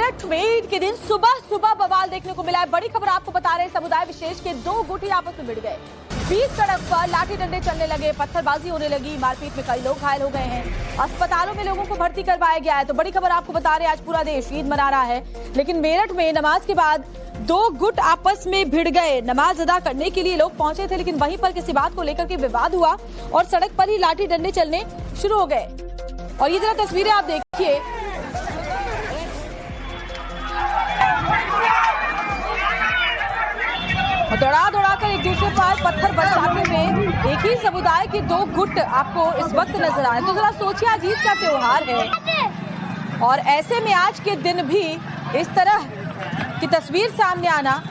मेरठ में ईद के दिन सुबह सुबह बवाल देखने को मिला है। बड़ी खबर आपको बता रहे हैं, समुदाय विशेष के दो गुट ही आपस में भिड़ गए। बीच सड़क पर लाठी डंडे चलने लगे, पत्थरबाजी होने लगी, मारपीट में कई लोग घायल हो गए हैं। अस्पतालों में लोगों को भर्ती करवाया गया है। तो बड़ी खबर आपको बता रहे हैं, आज पूरा देश ईद मना रहा है, लेकिन मेरठ में नमाज के बाद दो गुट आपस में भिड़ गए। नमाज अदा करने के लिए लोग पहुंचे थे, लेकिन वहीं पर किसी बात को लेकर के विवाद हुआ और सड़क पर ही लाठी डंडे चलने शुरू हो गए। और ये जरा तस्वीरें आप देखिए, दौड़ा दौड़ा कर एक दूसरे पर पत्थर बरसाते हुए एक ही समुदाय के दो गुट आपको इस वक्त नजर आए। तो जरा सोचिए, आज ईद का त्योहार है और ऐसे में आज के दिन भी इस तरह की तस्वीर सामने आना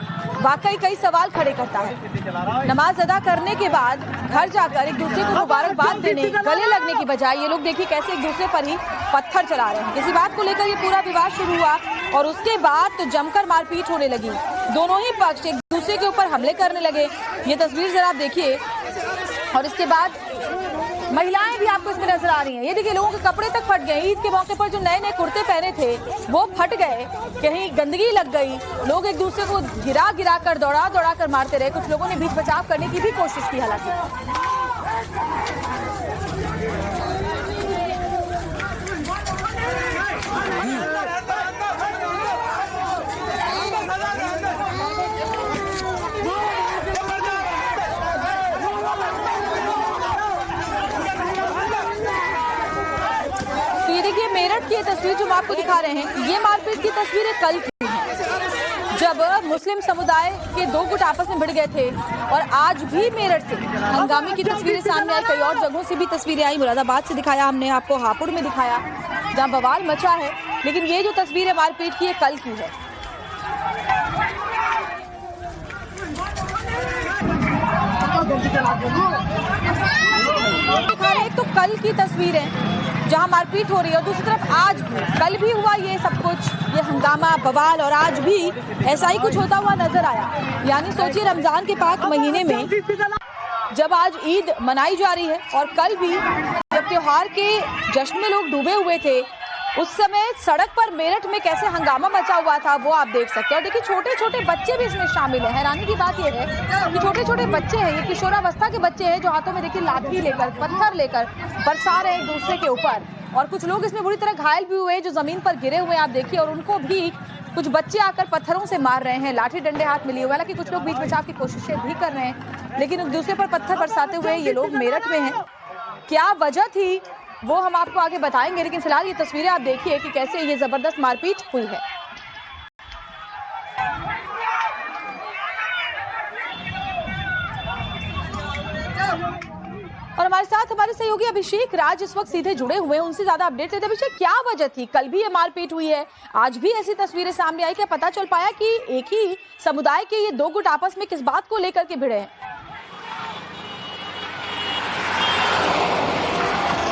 वाकई कई सवाल खड़े करता है। नमाज अदा करने के बाद घर जाकर एक दूसरे को मुबारकबाद देने, गले लगने की बजाय ये लोग देखिए कैसे एक दूसरे पर ही पत्थर चला रहे हैं। किसी बात को लेकर ये पूरा विवाद शुरू हुआ और उसके बाद तो जमकर मारपीट होने लगी। दोनों ही पक्ष एक दूसरे के ऊपर हमले करने लगे। ये तस्वीर जरा आप देखिए। और इसके बाद महिलाएं भी आपको इसमें नजर आ रही हैं। ये देखिए, लोगों के कपड़े तक फट गए। ईद के मौके पर जो नए नए कुर्ते पहने थे वो फट गए, कहीं गंदगी लग गई। लोग एक दूसरे को गिरा गिरा कर, दौड़ा दौड़ा कर मारते रहे। कुछ लोगों ने बीच बचाव करने की भी कोशिश की हालांकि। मेरठ की ये तस्वीर जो हम आपको दिखा रहे हैं, ये मारपीट की तस्वीरें कल की हैं, जब मुस्लिम समुदाय के दो गुट आपस में भिड़ गए थे। और आज भी मेरठ से हंगामे की तस्वीरें सामने आई। कई और जगहों से भी तस्वीरें आई। मुरादाबाद से दिखाया हमने आपको, हापुड़ में दिखाया जहां बवाल मचा है। लेकिन ये जो तस्वीर है मारपीट की, ये कल की है। दिखा रहे हैं तो कल की तस्वीर है जहां मारपीट हो रही है, और दूसरी तरफ आज भी, कल भी हुआ ये सब कुछ, ये हंगामा बवाल, और आज भी ऐसा ही कुछ होता हुआ नजर आया। यानी सोचिए, रमजान के पाक महीने में जब आज ईद मनाई जा रही है और कल भी जब त्योहार के जश्न में लोग डूबे हुए थे, उस समय सड़क पर मेरठ में कैसे हंगामा मचा हुआ था वो आप देख सकते हैं। और देखिए, छोटे छोटे बच्चे भी इसमें शामिल हैं। हैरानी की बात यह है कि छोटे छोटे बच्चे हैं, ये किशोरावस्था के बच्चे हैं जो हाथों में देखिए लाठी लेकर, पत्थर लेकर बरसा रहे हैं एक दूसरे के ऊपर। और कुछ लोग इसमें बुरी तरह घायल भी हुए, जो जमीन पर गिरे हुए हैं आप देखिए। और उनको भी कुछ बच्चे आकर पत्थरों से मार रहे हैं, लाठी डंडे हाथ में लिए हुए। हालांकि कुछ लोग बीच बचाव की कोशिशें भी कर रहे हैं, लेकिन एक दूसरे पर पत्थर बरसाते हुए ये लोग मेरठ में हैं। क्या वजह थी वो हम आपको आगे बताएंगे, लेकिन फिलहाल ये तस्वीरें आप देखिए कि कैसे ये जबरदस्त मारपीट हुई है। और हमारे साथ हमारे सहयोगी अभिषेक राज इस वक्त सीधे जुड़े हुए हैं, उनसे ज्यादा अपडेट लेते हैं। अभिषेक, क्या वजह थी? कल भी ये मारपीट हुई है, आज भी ऐसी तस्वीरें सामने आई। क्या पता चल पाया कि एक ही समुदाय के ये दो गुट आपस में किस बात को लेकर के भिड़े हैं?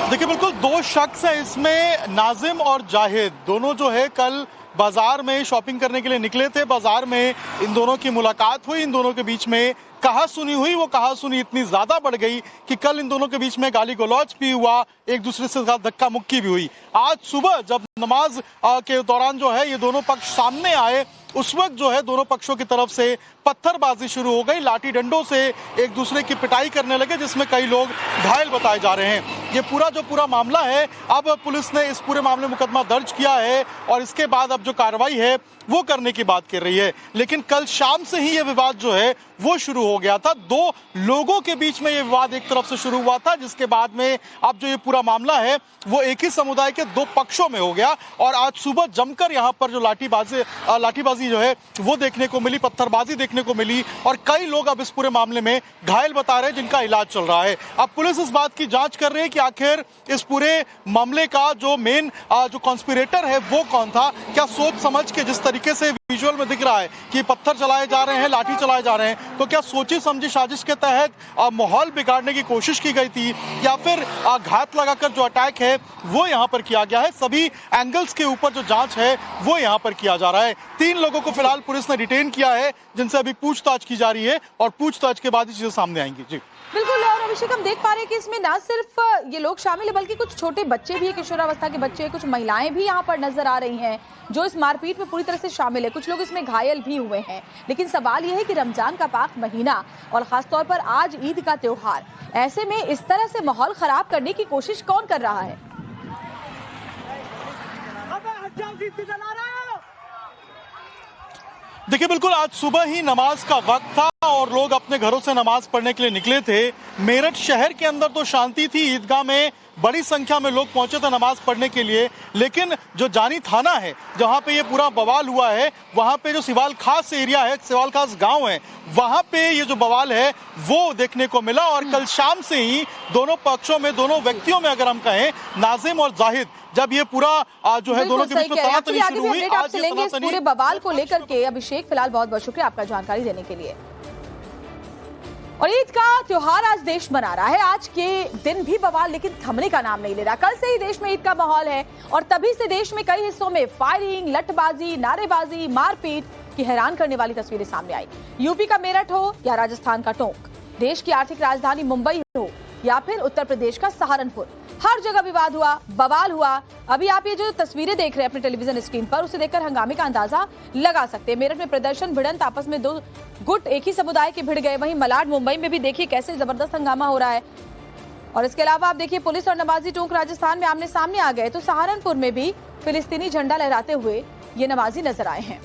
देखिए, बिल्कुल दो शख्स हैं इसमें, नाजिम और जाहिद। दोनों जो है कल बाजार में शॉपिंग करने के लिए निकले थे। बाजार में इन दोनों की मुलाकात हुई, इन दोनों के बीच में कहा सुनी हुई। वो कहा सुनी इतनी ज्यादा बढ़ गई कि कल इन दोनों के बीच में गाली गलौज भी हुआ, एक दूसरे से धक्का मुक्की भी हुई। आज सुबह जब नमाज के दौरान जो है ये दोनों पक्ष सामने आए, उस वक्त जो है दोनों पक्षों की तरफ से पत्थरबाजी शुरू हो गई। लाठी डंडों से एक दूसरे की पिटाई करने लगे, जिसमें कई लोग घायल बताए जा रहे हैं। ये पूरा मामला है, अब पुलिस ने इस पूरे मामले में मुकदमा दर्ज किया है और इसके बाद अब जो कार्रवाई है वो करने की बात कर रही है। लेकिन कल शाम से ही ये विवाद जो है वो शुरू हो गया था। दो लोगों के बीच में ये विवाद एक तरफ से शुरू हुआ था, जिसके बाद में अब जो ये पूरा मामला है वो एक ही समुदाय के दो पक्षों में हो गया। और आज सुबह जमकर यहाँ पर जो लाठीबाजी जो है वो देखने को मिली, पत्थरबाजी देखने को मिली, और कई लोग अब इस पूरे मामले में घायल बता रहे हैं, जिनका इलाज चल रहा है। अब पुलिस इस बात की जांच कर रही है कि आखिर इस पूरे मामले का जो मेन जो कॉन्स्पिरेटर है वो कौन था। क्या सोच समझ के जिस तरीके से विजुअल में दिख रहा है कि पत्थर चलाए जा रहे हैं, लाठी चलाए जा रहे हैं, तो क्या सोची समझी साजिश के तहत माहौल बिगाड़ने की कोशिश की गई थी या फिर घात लगाकर जो अटैक है वो यहाँ पर किया गया है? सभी एंगल्स के ऊपर जो जांच है वो यहाँ पर किया जा रहा है। 3 लोगों को फिलहाल पुलिस ने डिटेन किया है, जिनसे अभी पूछताछ की जा रही है और पूछताछ के बाद ही चीजें सामने आएंगी। जी बिल्कुल। और अभिषेक, हम देख पा रहे हैं कि इसमें ना सिर्फ ये लोग शामिल है बल्कि कुछ छोटे बच्चे भी है, किशोरावस्था के बच्चे, कुछ महिलाएं भी यहाँ पर नजर आ रही हैं जो इस मारपीट में पूरी तरह से शामिल है। कुछ लोग इसमें घायल भी हुए हैं। लेकिन सवाल यह है कि रमजान का पाक महीना और खासतौर पर आज ईद का त्योहार, ऐसे में इस तरह से माहौल खराब करने की कोशिश कौन कर रहा है? देखिए, बिल्कुल आज सुबह ही नमाज का वक्त था और लोग अपने घरों से नमाज पढ़ने के लिए निकले थे। मेरठ शहर के अंदर तो शांति थी, ईदगाह में बड़ी संख्या में लोग पहुंचे थे नमाज पढ़ने के लिए, लेकिन जो जानी थाना है जहां पे ये पूरा बवाल हुआ है, वहां पे जो सिवाल खास एरिया है, सिवाल खास गांव है, वहां पे ये जो बवाल है वो देखने को मिला। और कल शाम से ही दोनों पक्षों में, दोनों व्यक्तियों में अगर हम कहें, नाजिम और जाहिद, जब ये पूरा जो है दोनों के बीच में तनातनी शुरू हुई, आज ये पूरे बवाल को लेकर के अभिषेक, फिलहाल बहुत बहुत शुक्रिया आपका जानकारी देने के लिए। और ईद का त्योहार आज देश मना रहा है। आज के दिन भी बवाल लेकिन थमने का नाम नहीं ले रहा। कल से ही देश में ईद का माहौल है और तभी से देश में कई हिस्सों में फायरिंग, लठबाजी, नारेबाजी, मारपीट की हैरान करने वाली तस्वीरें सामने आई। यूपी का मेरठ हो या राजस्थान का टोंक, देश की आर्थिक राजधानी मुंबई हो या फिर उत्तर प्रदेश का सहारनपुर, हर जगह विवाद हुआ, बवाल हुआ। अभी आप ये जो तस्वीरें देख रहे हैं अपने टेलीविजन स्क्रीन पर, उसे देखकर हंगामे का अंदाजा लगा सकते हैं। मेरठ में प्रदर्शन, भिड़ंत, आपस में 2 गुट एक ही समुदाय के भिड़ गए। वहीं मलाड मुंबई में भी देखिए कैसे जबरदस्त हंगामा हो रहा है। और इसके अलावा आप देखिए पुलिस और नमाजी टोंक राजस्थान में आमने सामने आ गए, तो सहारनपुर में भी फिलिस्तीनी झंडा लहराते हुए ये नमाजी नजर आए हैं।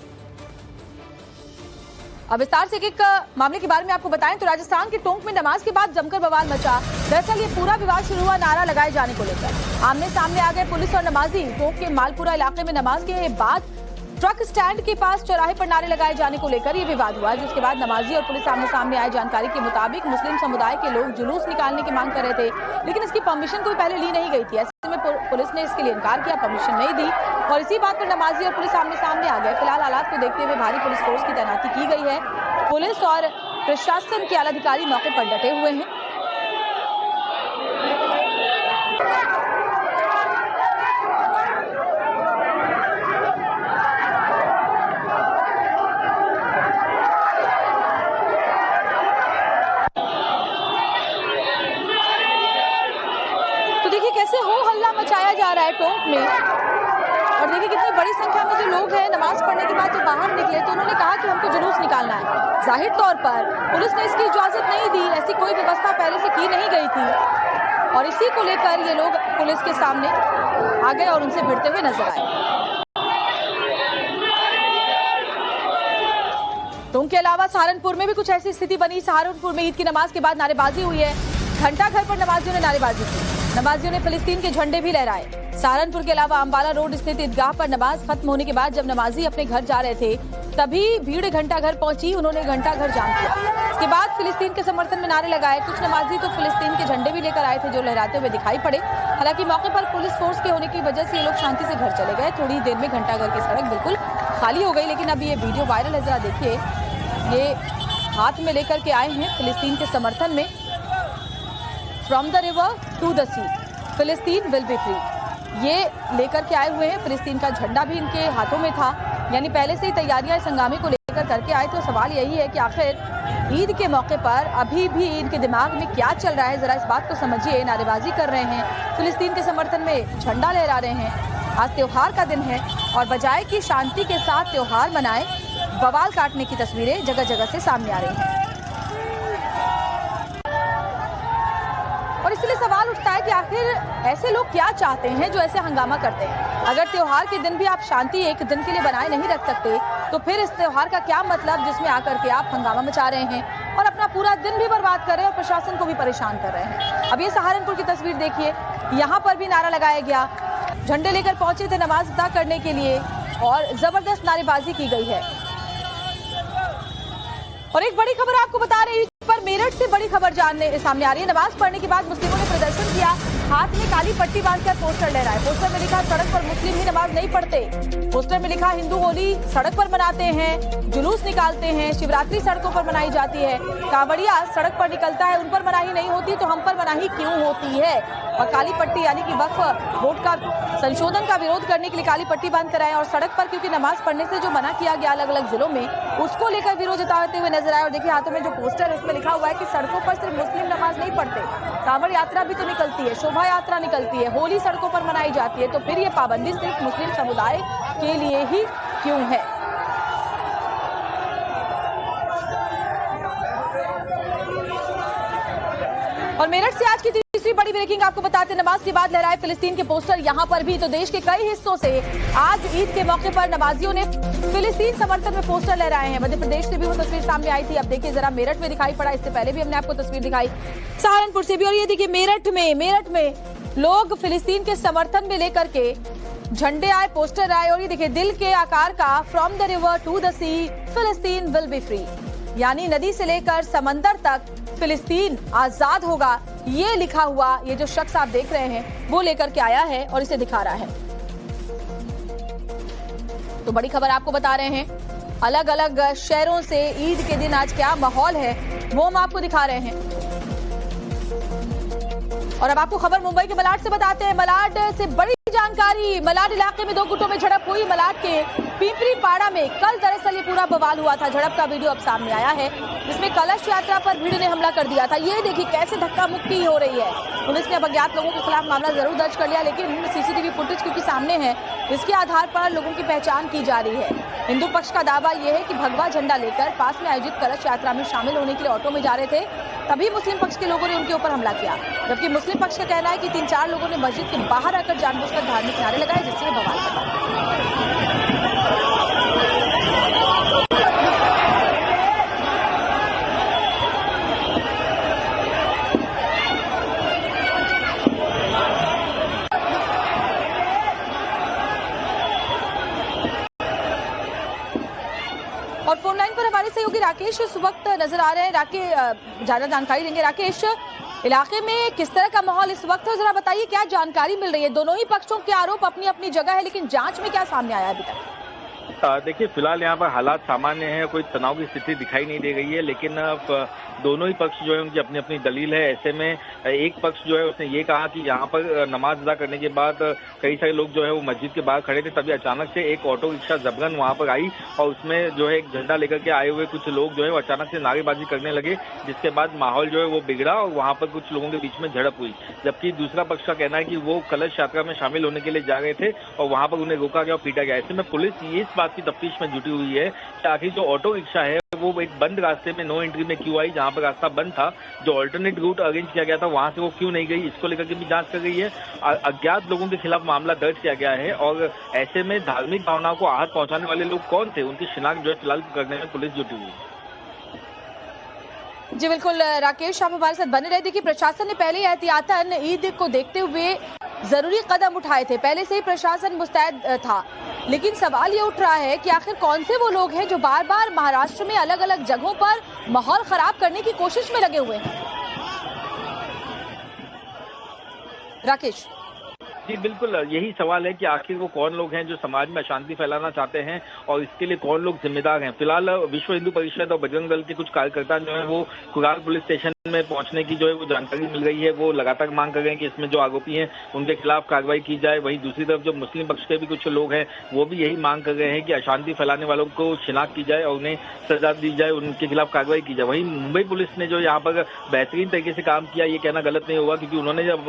अब विस्तार से एक मामले के बारे में आपको बताएं तो राजस्थान के टोंक में नमाज के बाद जमकर बवाल मचा। दरअसल ये पूरा विवाद शुरू हुआ नारा लगाए जाने को लेकर। आमने सामने आ गए पुलिस और नमाजी। टोंक के मालपुरा इलाके में नमाज के बाद ट्रक स्टैंड के पास चौराहे पर नारे लगाए जाने को लेकर ये विवाद हुआ, जिसके बाद नमाजी और पुलिस आमने सामने आए। जानकारी के मुताबिक मुस्लिम समुदाय के लोग जुलूस निकालने की मांग कर रहे थे, लेकिन इसकी परमिशन कोई पहले ली नहीं गई थी। ऐसे में पुलिस ने इसके लिए इनकार किया, परमिशन नहीं दी और इसी बात पर नमाजी और पुलिस आमने सामने आ गए। फिलहाल हालात को देखते हुए भारी पुलिस फोर्स की तैनाती की गई है। पुलिस और प्रशासन के आला अधिकारी मौके पर डटे हुए हैं। तो देखिए कैसे हो हल्ला मचाया जा रहा है टोंक में। और देखिए कितनी बड़ी संख्या में जो लोग हैं नमाज पढ़ने के बाद जो बाहर निकले, तो उन्होंने कहा कि हमको जुलूस निकालना है। जाहिर तौर पर पुलिस ने इसकी इजाजत नहीं दी, ऐसी कोई व्यवस्था पहले से की नहीं गई थी और इसी को लेकर ये लोग पुलिस के सामने आ गए और उनसे भिड़ते हुए नजर आए। टोंक के अलावा सहारनपुर में भी कुछ ऐसी स्थिति बनी। सहारनपुर में ईद की नमाज के बाद नारेबाजी हुई है। घंटा घर पर नमाजियों ने नारेबाजी की। नमाजियों ने फिलिस्तीन के झंडे भी लहराए। सहारनपुर के अलावा अंबाला रोड स्थित ईदगाह पर नमाज खत्म होने के बाद जब नमाजी अपने घर जा रहे थे, तभी भीड़ घंटा घर पहुंची। उन्होंने घंटा घर जाम किया। इसके बाद फिलिस्तीन के समर्थन में नारे लगाए। कुछ नमाजी तो फिलिस्तीन के झंडे भी लेकर आए थे जो लहराते हुए दिखाई पड़े। हालांकि मौके पर पुलिस फोर्स के होने की वजह से ये लोग शांति से घर चले गए। थोड़ी देर में घंटा घर की सड़क बिल्कुल खाली हो गई। लेकिन अब ये वीडियो वायरल है, जरा देखिए। ये हाथ में लेकर के आए हैं फिलिस्तीन के समर्थन में, from the river to the sea, Palestine will B free, ये लेकर के आए हुए हैं। फिलिस्तीन का झंडा भी इनके हाथों में था, यानी पहले से ही तैयारियां इस हंगामे को लेकर करके आए। तो सवाल यही है कि आखिर ईद के मौके पर अभी भी इनके दिमाग में क्या चल रहा है, जरा इस बात को समझिए। नारेबाजी कर रहे हैं, फिलिस्तीन के समर्थन में झंडा लहरा रहे हैं। आज त्योहार का दिन है और बजाय कि शांति के साथ त्योहार मनाए, बवाल काटने की तस्वीरें जगह जगह से सामने आ रही हैं। और इसलिए सवाल उठता है कि आखिर ऐसे लोग क्या चाहते हैं जो ऐसे हंगामा करते हैं। अगर त्योहार के दिन भी आप शांति एक दिन के लिए बनाए नहीं रख सकते, तो फिर इस त्योहार का क्या मतलब जिसमें आकर के आप हंगामा मचा रहे हैं और अपना पूरा दिन भी बर्बाद कर रहे हैं और प्रशासन को भी परेशान कर रहे हैं। अब ये सहारनपुर की तस्वीर देखिए, यहाँ पर भी नारा लगाया गया, झंडे लेकर पहुंचे थे नमाज अदा करने के लिए और जबरदस्त नारेबाजी की गई है। और एक बड़ी खबर आपको बता रही, पर और मेरठ से बड़ी खबर सामने आ रही है। नमाज पढ़ने के बाद मुस्लिमों ने प्रदर्शन किया, हाथ में काली पट्टी बांधकर पोस्टर लहराए। पोस्टर में लिखा, सड़क पर मुस्लिम ही नमाज नहीं पढ़ते। पोस्टर में लिखा, हिंदू होली सड़क पर मनाते हैं, जुलूस निकालते हैं, शिवरात्रि सड़कों पर मनाई जाती है, कांवड़िया सड़क पर निकलता है, उन पर मनाही नहीं होती तो हम पर मनाही क्यों होती है। और काली पट्टी यानी कि वक्फ बोर्ड का संशोधन का विरोध करने के लिए काली पट्टी बांध कर आए और सड़क पर क्योंकि नमाज पढ़ने से जो मना किया गया अलग अलग जिलों में, उसको लेकर विरोध जताते हुए नजर आए। और देखिए हाथों में जो पोस्टर है उसमें लिखा हुआ है कि सड़कों पर सिर्फ मुस्लिम नमाज नहीं पढ़ते, कांवड़ यात्रा भी तो निकलती है, शोभा यात्रा निकलती है, होली सड़कों पर मनाई जाती है, तो फिर ये पाबंदी सिर्फ मुस्लिम समुदाय के लिए ही क्यों है। और मेरठ से आज की तीसरी बड़ी ब्रेकिंग आपको बताते हैं, नमाज के बाद लहराए फिलिस्तीन के पोस्टर। यहां पर भी तो देश के कई हिस्सों से आज ईद के मौके पर नमाजियों ने फिलिस्तीन समर्थन में पोस्टर लहराए हैं। मध्य प्रदेश से भी वो तस्वीर सामने आई थी, अब देखिए जरा मेरठ में दिखाई पड़ा, इससे पहले भी हमने आपको तस्वीर दिखाई सहारनपुर से भी। और ये देखिए मेरठ में लोग फिलिस्तीन के समर्थन में लेकर के झंडे आए, पोस्टर आए। और ये देखिए दिल के आकार का, from the river to the sea Palestine will B free, यानी नदी से लेकर समंदर तक फिलिस्तीन आजाद होगा, ये लिखा हुआ ये जो शख्स आप देख रहे हैं वो लेकर के आया है और इसे दिखा रहा है। तो बड़ी खबर आपको बता रहे हैं, अलग अलग शहरों से ईद के दिन आज क्या माहौल है वो हम आपको दिखा रहे हैं। और अब आपको खबर मुंबई के मलाड से बताते हैं। मलाड से बड़ी जानकारी, मलाड इलाके में दो गुटों में झड़प हुई। मलाड के पिंपरी पाड़ा में कल दरअसल ये पूरा बवाल हुआ था, झड़प का वीडियो अब सामने आया है, जिसमें कलश यात्रा पर भीड़ ने हमला कर दिया था। ये देखिए कैसे धक्का मुक्की हो रही है। पुलिस ने अब अज्ञात लोगों के खिलाफ मामला जरूर दर्ज कर लिया, लेकिन सीसीटीवी फुटेज क्योंकि सामने है, इसके आधार पर लोगों की पहचान की जा रही है। हिंदू पक्ष का दावा यह है कि भगवा झंडा लेकर पास में आयोजित कलश यात्रा में शामिल होने के लिए ऑटो में जा रहे थे, तभी मुस्लिम पक्ष के लोगों ने उनके ऊपर हमला किया। जबकि मुस्लिम पक्ष का कहना है कि 3-4 लोगों ने मस्जिद के बाहर आकर जानबूझकर धार्मिक नारे लगाए, जिससे बवाल कर। और फोन लाइन पर हमारे सहयोगी राकेश इस वक्त नजर आ रहे हैं। राकेश ज्यादा जानकारी देंगे। राकेश, इलाके में किस तरह का माहौल इस वक्त है, जरा बताइए क्या जानकारी मिल रही है। दोनों ही पक्षों के आरोप अपनी अपनी जगह है, लेकिन जांच में क्या सामने आया अभी तक? देखिए फिलहाल यहाँ पर हालात सामान्य हैं, कोई तनाव की स्थिति दिखाई नहीं दे रही है, लेकिन दोनों ही पक्ष जो है उनकी अपनी अपनी दलील है। ऐसे में एक पक्ष जो है उसने ये कहा कि यहाँ पर नमाज अदा करने के बाद कई सारे लोग जो है वो मस्जिद के बाहर खड़े थे, तभी अचानक से एक ऑटो रिक्शा जबरन वहाँ पर आई और उसमें जो है एक झंडा लेकर के आए हुए कुछ लोग जो है वो अचानक से नारेबाजी करने लगे, जिसके बाद माहौल जो है वो बिगड़ा और वहाँ पर कुछ लोगों के बीच में झड़प हुई। जबकि दूसरा पक्ष का कहना है कि वो कलश यात्रा में शामिल होने के लिए जा रहे थे और वहाँ पर उन्हें रोका गया और पीटा गया। ऐसे में पुलिस इस बात की तफ्तीश में जुटी हुई है कि आखिर जो ऑटो रिक्शा है वो एक बंद रास्ते में नो एंट्री में क्यों आई, जहां पर रास्ता बंद था, जो अल्टरनेट रूट अरेंज किया गया था वहां से वो क्यों नहीं गई, इसको लेकर के भी जांच कर रही है। अज्ञात लोगों के खिलाफ मामला दर्ज किया गया है और ऐसे में धार्मिक भावनाओं को आहत पहुंचाने वाले लोग कौन थे, उनकी शिनाख्त जो है फिलहाल करने में पुलिस जुटी हुई है। जी बिल्कुल राकेश, आप हमारे साथ बने रहे। देखिए प्रशासन ने पहले एहतियातन ईद को देखते हुए जरूरी कदम उठाए थे, पहले से ही प्रशासन मुस्तैद था, लेकिन सवाल ये उठ रहा है कि आखिर कौन से वो लोग हैं जो बार बार महाराष्ट्र में अलग अलग जगहों पर माहौल खराब करने की कोशिश में लगे हुए हैं। राकेश जी बिल्कुल, यही सवाल है कि आखिर वो कौन लोग हैं जो समाज में अशांति फैलाना चाहते हैं और इसके लिए कौन लोग जिम्मेदार हैं। फिलहाल विश्व हिंदू परिषद और बजरंग दल के कुछ कार्यकर्ता जो है वो कुराल पुलिस स्टेशन में पहुंचने की जो है वो जानकारी मिल रही है, वो लगातार मांग कर रहे हैं कि इसमें जो आरोपी हैं उनके खिलाफ कार्रवाई की जाए। वहीं दूसरी तरफ जो मुस्लिम पक्ष के भी कुछ लोग हैं वो भी यही मांग कर रहे हैं कि अशांति फैलाने वालों को शिनाख्त की जाए और उन्हें सजा दी जाए, उनके खिलाफ कार्रवाई की जाए। वहीं मुंबई पुलिस ने जो यहाँ पर बेहतरीन तरीके से काम किया, ये कहना गलत नहीं होगा, क्योंकि उन्होंने जब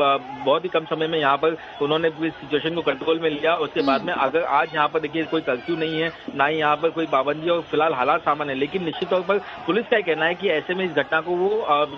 बहुत ही कम समय में यहाँ पर उन्होंने पूरी सिचुएशन को कंट्रोल में लिया। उसके बाद में अगर आज यहाँ पर देखिए कोई कर्फ्यू नहीं है, ना ही यहाँ पर कोई पाबंदी और फिलहाल हालात सामान्य है, लेकिन निश्चित तौर पर पुलिस का कहना है कि ऐसे में इस घटना को वो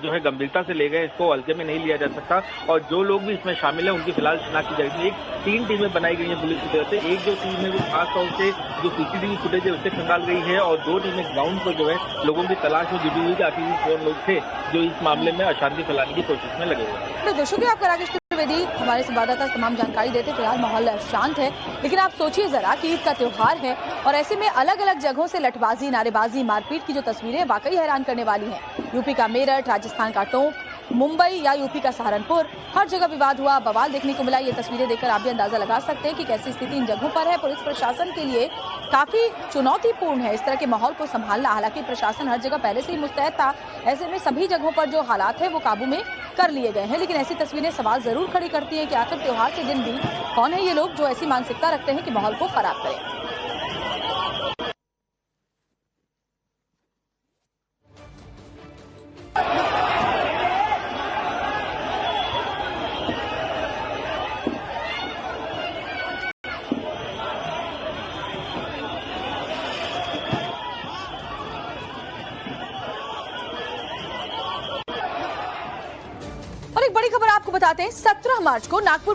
जो है गंभीरता से ले गए, इसको हल्के में नहीं लिया जा सकता और जो लोग भी इसमें शामिल हैं उनकी फिलहाल शिनाख्त की जाएगी। एक 3 टीमें बनाई गई हैं पुलिस की तरफ से, एक जो टीम है वो खासतौर से जो सीसीटीवी फुटेज है उससे खंगाल गई है और 2 टीमें ग्राउंड पर जो है लोगों की तलाश में जुटी हुई कि आखिर कौन लोग थे जो इस मामले में अशांति फैलाने की कोशिश में लगे हुए हैं। शुक्रिया आपका राकेश। चतुर्वेदी हमारे संवाददाता तमाम जानकारी देते। फिलहाल माहौल शांत है, लेकिन आप सोचिए जरा कि ईद का त्योहार है और ऐसे में अलग अलग जगहों से लठबाजी, नारेबाजी, मारपीट की जो तस्वीरें वाकई हैरान करने वाली हैं। यूपी का मेरठ, राजस्थान का टोंक, मुंबई या यूपी का सहारनपुर, हर जगह विवाद हुआ, बवाल देखने को मिला। ये तस्वीरें देखकर आप भी अंदाजा लगा सकते हैं कि कैसी स्थिति इन जगहों पर है। पुलिस प्रशासन के लिए काफी चुनौतीपूर्ण है इस तरह के माहौल को संभालना। हालांकि प्रशासन हर जगह पहले से ही मुस्तैद था, ऐसे में सभी जगहों पर जो हालात है वो काबू में कर लिए गए हैं। लेकिन ऐसी तस्वीरें सवाल जरूर खड़ी करती हैं कि आखिर त्योहार के दिन भी कौन है ये लोग जो ऐसी मानसिकता रखते हैं कि माहौल को खराब करें। और एक बड़ी खबर आपको बताते हैं, 17 मार्च को नागपुर में